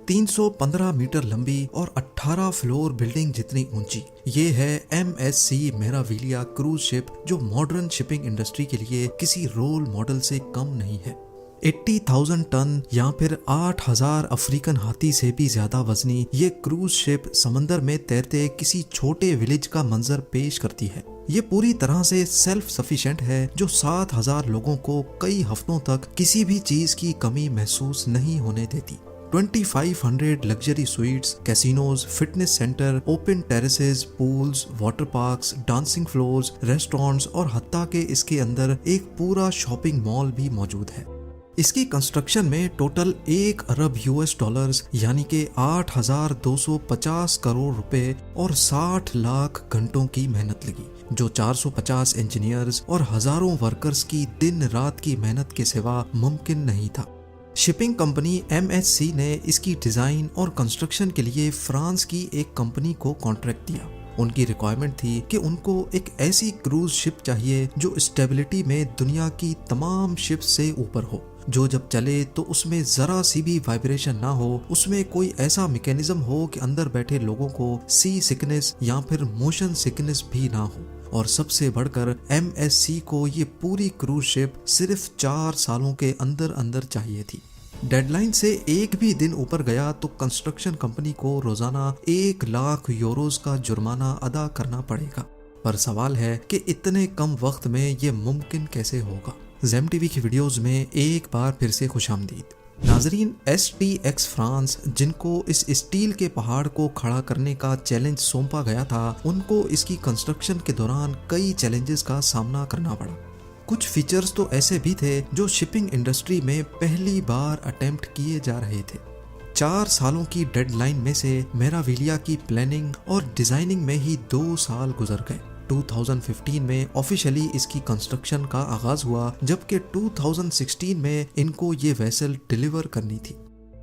315 metre लंबी और 18 floor building जितनी ऊंची। ये है MSC मेराविलिया क्रूज शिप, जो मॉडर्न शिपिंग इंडस्ट्री के लिए किसी रोल मॉडल से कम नहीं है। 80,000 टन या फिर 8,000 अफ्रीकन हाथी से भी ज्यादा वजनी ये क्रूज शिप समंदर में तैरते किसी छोटे विलेज का मंजर पेश करती है। ये पूरी तरह से सेल्फ सफिशिएंट है, जो 7,000 लोगों को कई हफ्तों तक किसी भी चीज की कमी महसूस नहीं होने देती। 2500 luxury sweets, casinos, fitness centre, open terraces, pools, water parks, dancing floors, restaurants और हत्ता के इसके अंदर एक पूरा शॉपिंग मॉल भी मौजूद है। इसकी कंस्ट्रक्शन में टोटल 1 अरब US डॉलर्स यानी कि 8,250 करोड़ रुपए और 60 लाख घंटों की मेहनत लगी, जो 450 इंजीनियर्स और हजारों वर्कर्स की दिन रात की मेहनत के सिवा मुमकिन नहीं था। शिपिंग कंपनी MSC ने इसकी डिजाइन और कंस्ट्रक्शन के लिए फ्रांस की एक कंपनी को कॉन्ट्रैक्ट दिया। उनकी रिक्वायरमेंट थी कि उनको एक ऐसी क्रूज शिप चाहिए जो स्टेबिलिटी में दुनिया की तमाम शिप से ऊपर हो, जो जब चले तो उसमें जरा सी भी वाइब्रेशन ना हो, उसमें कोई ऐसा मैकेनिज्म हो कि अंदर बैठे लोगों को सी सिकनेस या फिर मोशन सिकनेस भी ना हो। और सबसे बढ़कर MSC को ये पूरी क्रूज शिप सिर्फ 4 सालों के अंदर अंदर चाहिए थी। डेडलाइन से एक भी दिन ऊपर गया तो कंस्ट्रक्शन कंपनी को रोजाना 1 लाख यूरोस का जुर्माना अदा करना पड़ेगा। पर सवाल है कि इतने कम वक्त में ये मुमकिन कैसे होगा। ज़ेम टीवी की वीडियोस में एक बार फिर से खुशामदीद। नाजरीन, STX फ्रांस, जिनको इस स्टील के पहाड़ को खड़ा करने का चैलेंज सौंपा गया था, उनको इसकी कंस्ट्रक्शन के दौरान कई चैलेंजेस का सामना करना पड़ा। कुछ फीचर्स तो ऐसे भी थे जो शिपिंग इंडस्ट्री में पहली बार अटेम्प्ट किए जा रहे थे। 4 सालों की डेडलाइन में से मेराविलिया की प्लानिंग और डिजाइनिंग में ही 2 साल गुजर गए। 2015 में ऑफिशियली इसकी कंस्ट्रक्शन का आगाज हुआ, जबकि 2016 में इनको ये वेसल डिलीवर करनी थी।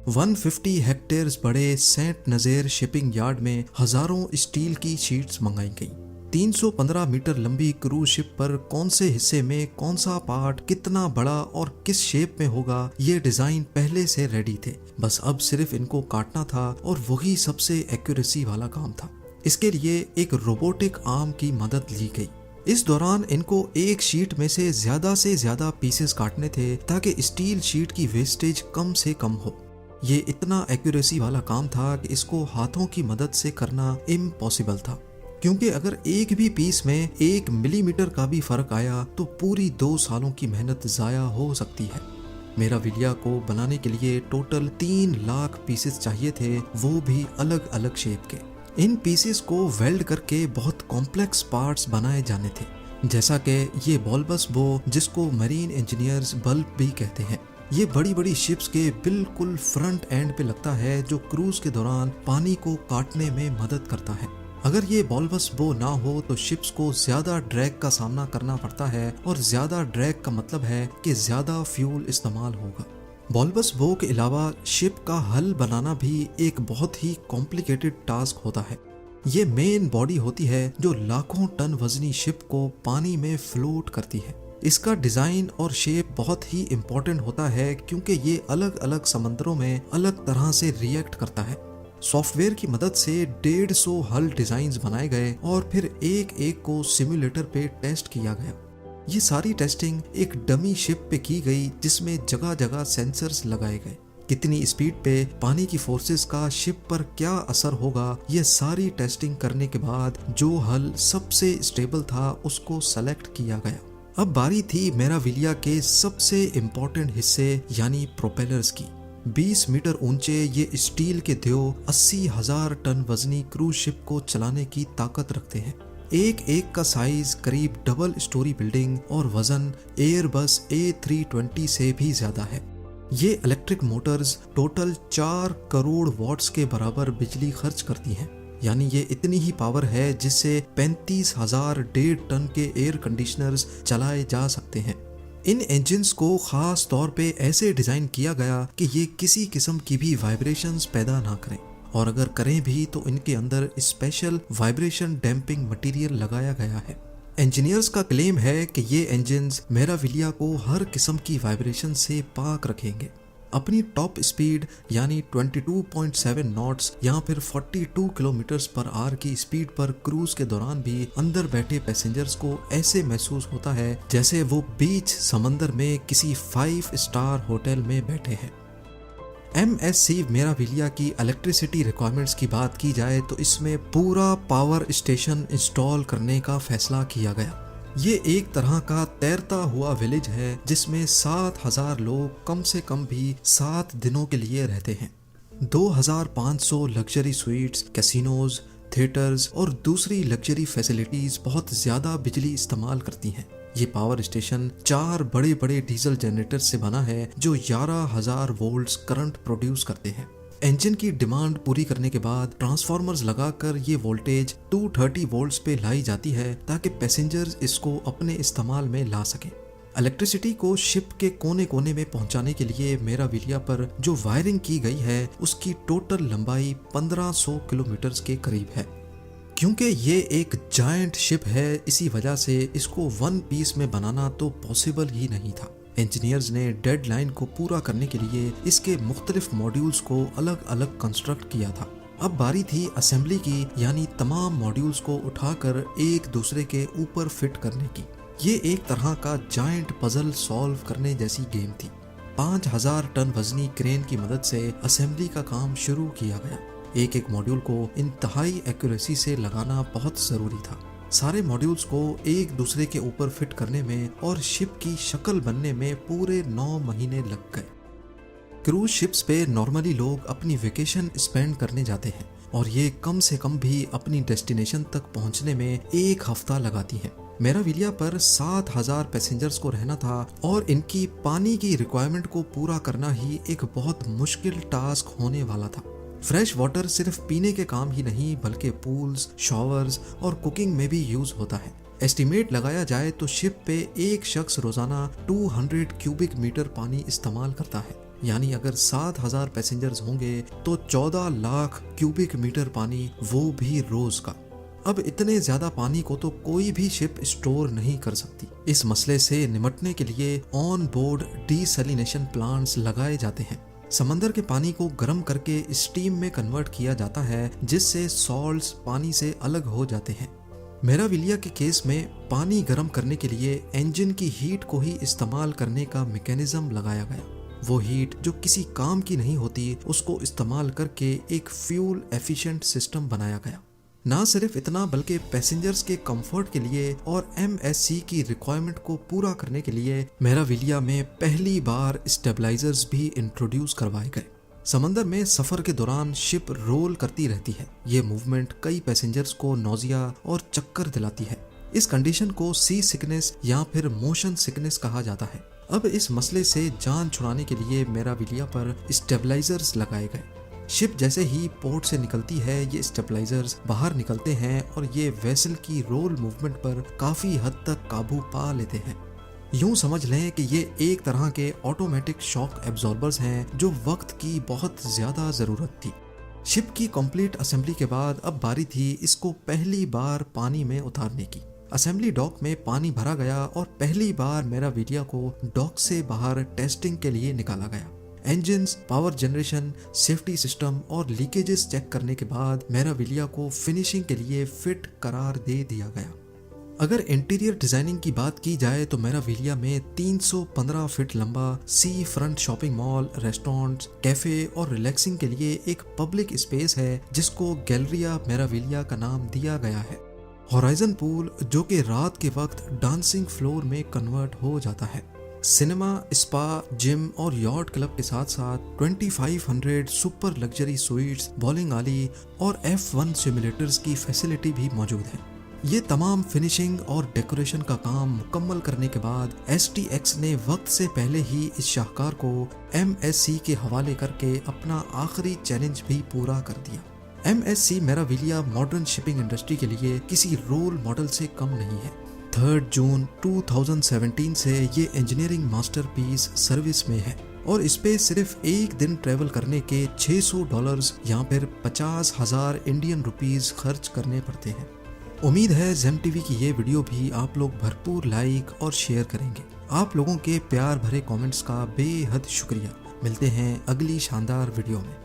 150 हेक्टेयर्स बड़े सेंट नज़ेर शिपिंग यार्ड में हजारों स्टील की शीट्स मंगाई गई। 315 मीटर लंबी क्रूज शिप पर कौन से हिस्से में कौन सा पार्ट कितना बड़ा और किस शेप में होगा, ये डिजाइन पहले से रेडी थे। बस अब सिर्फ इनको काटना था और वही सबसे एक्यूरेसी वाला काम था। इसके लिए एक रोबोटिक आर्म की मदद ली गई। इस दौरान इनको एक शीट में से ज्यादा पीसेस काटने थे ताकि स्टील शीट की वेस्टेज कम से कम हो। ये इतना एक्यूरेसी वाला काम था कि इसको हाथों की मदद से करना इम्पॉसिबल था, क्योंकि अगर एक भी पीस में 1 मिलीमीटर का भी फर्क आया तो पूरी 2 सालों की मेहनत जाया हो सकती है। मेराविलिया को बनाने के लिए टोटल 3 लाख पीसेस चाहिए थे, वो भी अलग अलग शेप के। इन पीसेस को वेल्ड करके बहुत कॉम्प्लेक्स पार्ट्स बनाए जाने थे, जैसा कि ये बल्बस बो, जिसको मरीन इंजीनियर्स बल्ब भी कहते हैं। ये बड़ी बड़ी शिप्स के बिल्कुल फ्रंट एंड पे लगता है, जो क्रूज के दौरान पानी को काटने में मदद करता है। अगर ये बल्बस बो ना हो तो शिप्स को ज्यादा ड्रैग का सामना करना पड़ता है, और ज्यादा ड्रैग का मतलब है कि ज्यादा फ्यूल इस्तेमाल होगा। बल्बस बो के अलावा शिप का हल बनाना भी एक बहुत ही कॉम्प्लिकेटेड टास्क होता है। ये मेन बॉडी होती है जो लाखों टन वजनी शिप को पानी में फ्लोट करती है। इसका डिजाइन और शेप बहुत ही इम्पोर्टेंट होता है, क्योंकि ये अलग अलग समंदरों में अलग तरह से रिएक्ट करता है। सॉफ्टवेयर की मदद से 150 हल डिजाइन्स बनाए गए और फिर एक एक को सिमुलेटर पे टेस्ट किया गया। ये सारी टेस्टिंग एक डमी शिप पे की गई, जिसमें जगह जगह सेंसर्स लगाए गए। कितनी स्पीड पे पानी की फोर्सेस का शिप पर क्या असर होगा, ये सारी टेस्टिंग करने के बाद जो हल सबसे स्टेबल था उसको सेलेक्ट किया गया। अब बारी थी मेराविलिया के सबसे इम्पोर्टेंट हिस्से यानी प्रोपेलर्स की। 20 मीटर ऊंचे ये स्टील के देव 80,000 टन वजनी क्रूज शिप को चलाने की ताकत रखते हैं। एक एक का साइज करीब डबल स्टोरी बिल्डिंग और वजन एयरबस A320 से भी ज्यादा है। ये electric motors total 4 crore watts के बराबर बिजली खर्च करती हैं। यानी ये इतनी ही पावर है जिससे 35,000 1.5 टन के एयर कंडीशनर्स चलाए जा सकते हैं। इन इंजन्स को खास तौर पे ऐसे डिजाइन किया गया कि ये किसी किस्म की भी वाइब्रेशंस पैदा ना करें, और अगर करें भी तो इनके अंदर स्पेशल वाइब्रेशन डैम्पिंग मटेरियल लगाया गया है। इंजीनियर्स का क्लेम है कि ये इंजन्स मेराविलिया को हर किस्म की वाइब्रेशन से पाक रखेंगे। अपनी टॉप स्पीड यानी 22.7 नॉट्स या फिर 42 किलोमीटर्स पर आवर की स्पीड पर क्रूज के दौरान भी अंदर बैठे पैसेंजर्स को ऐसे महसूस होता है जैसे वो बीच समंदर में किसी 5 स्टार होटल में बैठे हैं। MSC मेराविलिया की इलेक्ट्रिसिटी रिक्वायरमेंट्स की बात की जाए तो इसमें पूरा पावर स्टेशन इंस्टॉल करने का फैसला किया गया। ये एक तरह का तैरता हुआ विलेज है जिसमें 7,000 लोग कम से कम भी 7 दिनों के लिए रहते हैं। 2,500 लग्जरी स्वीट्स, कैसीनोज, थिएटर्स और दूसरी लग्जरी फैसिलिटीज बहुत ज्यादा बिजली इस्तेमाल करती हैं। ये पावर स्टेशन 4 बड़े बड़े डीजल जनरेटर से बना है जो 11,000 वोल्ट्स करंट प्रोड्यूस करते हैं। इंजन की डिमांड पूरी करने के बाद ट्रांसफार्मर्स लगाकर ये वोल्टेज 230 वोल्ट्स पे लाई जाती है ताकि पैसेंजर्स इसको अपने इस्तेमाल में ला सकें। इलेक्ट्रिसिटी को शिप के कोने कोने में पहुंचाने के लिए मेराविलिया पर जो वायरिंग की गई है उसकी टोटल लंबाई 1500 किलोमीटर के करीब है। क्योंकि ये एक जायंट शिप है इसी वजह से इसको वन पीस में बनाना तो पॉसिबल ही नहीं था। इंजीनियर्स ने डेडलाइन को पूरा करने के लिए इसके मुख्तलिफ मॉड्यूल्स को अलग अलग कंस्ट्रक्ट किया था। अब बारी थी असेंबली की, यानी तमाम मॉड्यूल्स को उठाकर एक दूसरे के ऊपर फिट करने की। ये एक तरह का जायंट पजल सॉल्व करने जैसी गेम थी। 5,000 टन वजनी क्रेन की मदद से असेंबली का काम शुरू किया गया। एक एक मॉड्यूल को इंतहाई एक्यूरेसी से लगाना बहुत जरूरी था। सारे मॉड्यूल्स को एक दूसरे के ऊपर फिट करने में और शिप की शक्ल बनने में पूरे 9 महीने लग गए। क्रूज शिप्स पे नॉर्मली लोग अपनी वेकेशन स्पेंड करने जाते हैं और ये कम से कम भी अपनी डेस्टिनेशन तक पहुंचने में 1 हफ्ता लगाती हैं। मेराविलिया पर 7,000 पैसेंजर्स को रहना था और इनकी पानी की रिक्वायरमेंट को पूरा करना ही एक बहुत मुश्किल टास्क होने वाला था। फ्रेश वाटर सिर्फ पीने के काम ही नहीं बल्कि पूल्स, शॉवर्स और कुकिंग में भी यूज होता है। एस्टिमेट लगाया जाए तो शिप पे एक शख्स रोजाना 200 क्यूबिक मीटर पानी इस्तेमाल करता है, यानी अगर 7,000 पैसेंजर्स होंगे तो 14 लाख क्यूबिक मीटर पानी, वो भी रोज का। अब इतने ज्यादा पानी को तो कोई भी शिप स्टोर नहीं कर सकती। इस मसले से निपटने के लिए ऑन बोर्ड डीसैलिनेशन प्लांट्स लगाए जाते हैं। समंदर के पानी को गर्म करके स्टीम में कन्वर्ट किया जाता है जिससे सॉल्ट्स पानी से अलग हो जाते हैं। मेराविलिया के केस में पानी गर्म करने के लिए इंजन की हीट को ही इस्तेमाल करने का मैकेनिज्म लगाया गया। वो हीट जो किसी काम की नहीं होती उसको इस्तेमाल करके एक फ्यूल एफिशिएंट सिस्टम बनाया गया। ना सिर्फ इतना बल्कि पैसेंजर्स के कंफर्ट के लिए और MSC की रिक्वायरमेंट को पूरा करने के लिए मेराविलिया में पहली बार स्टेबलाइजर्स भी इंट्रोड्यूस करवाए गए। समंदर में सफर के दौरान शिप रोल करती रहती है। ये मूवमेंट कई पैसेंजर्स को नौजिया और चक्कर दिलाती है। इस कंडीशन को सी सिकनेस या फिर मोशन सिकनेस कहा जाता है। अब इस मसले से जान छुड़ाने के लिए मेराविलिया पर स्टेबलाइजर्स लगाए गए। शिप जैसे ही पोर्ट से निकलती है ये स्टेबलाइजर्स बाहर निकलते हैं और ये वेसल की रोल मूवमेंट पर काफी हद तक काबू पा लेते हैं। यूं समझ लें कि ये एक तरह के ऑटोमेटिक शॉक एब्जॉर्बर्स हैं जो वक्त की बहुत ज्यादा जरूरत थी। शिप की कंप्लीट असेंबली के बाद अब बारी थी इसको पहली बार पानी में उतारने की। असेंबली डॉक में पानी भरा गया और पहली बार मेराविलिया को डॉक से बाहर टेस्टिंग के लिए निकाला गया। Engines, power generation, safety system और लीकेजेस चेक करने के बाद मेराविलिया को फिनिशिंग के लिए फिट करार दे दिया गया। अगर इंटीरियर डिजाइनिंग की बात की जाए तो मेराविलिया में 315 फीट लंबा sea front shopping mall, restaurants, cafe और रिलैक्सिंग के लिए एक पब्लिक स्पेस है जिसको गैलरिया मेराविलिया का नाम दिया गया है। होराइजन पूल जो कि रात के वक्त डांसिंग फ्लोर में कन्वर्ट हो जाता है। सिनेमा, स्पा, जिम और यॉट क्लब के साथ साथ 2500 सुपर लग्जरी स्वीट्स, बॉलिंग आली और F1 सिमुलेटर्स की फैसिलिटी भी मौजूद है। ये तमाम फिनिशिंग और डेकोरेशन का काम मुकम्मल करने के बाद STX ने वक्त से पहले ही इस शाहकार को MSC के हवाले करके अपना आखिरी चैलेंज भी पूरा कर दिया। MSC मेराविलिया मॉडर्न शिपिंग इंडस्ट्री के लिए किसी रोल मॉडल से कम नहीं है। 3 जून 2017 से ये इंजीनियरिंग मास्टरपीस सर्विस में है और इस पे सिर्फ एक दिन ट्रेवल करने के $600 या फिर 50,000 इंडियन रुपीस खर्च करने पड़ते हैं। उम्मीद है जेम टीवी की ये वीडियो भी आप लोग भरपूर लाइक और शेयर करेंगे। आप लोगों के प्यार भरे कमेंट्स का बेहद शुक्रिया। मिलते हैं अगली शानदार वीडियो में।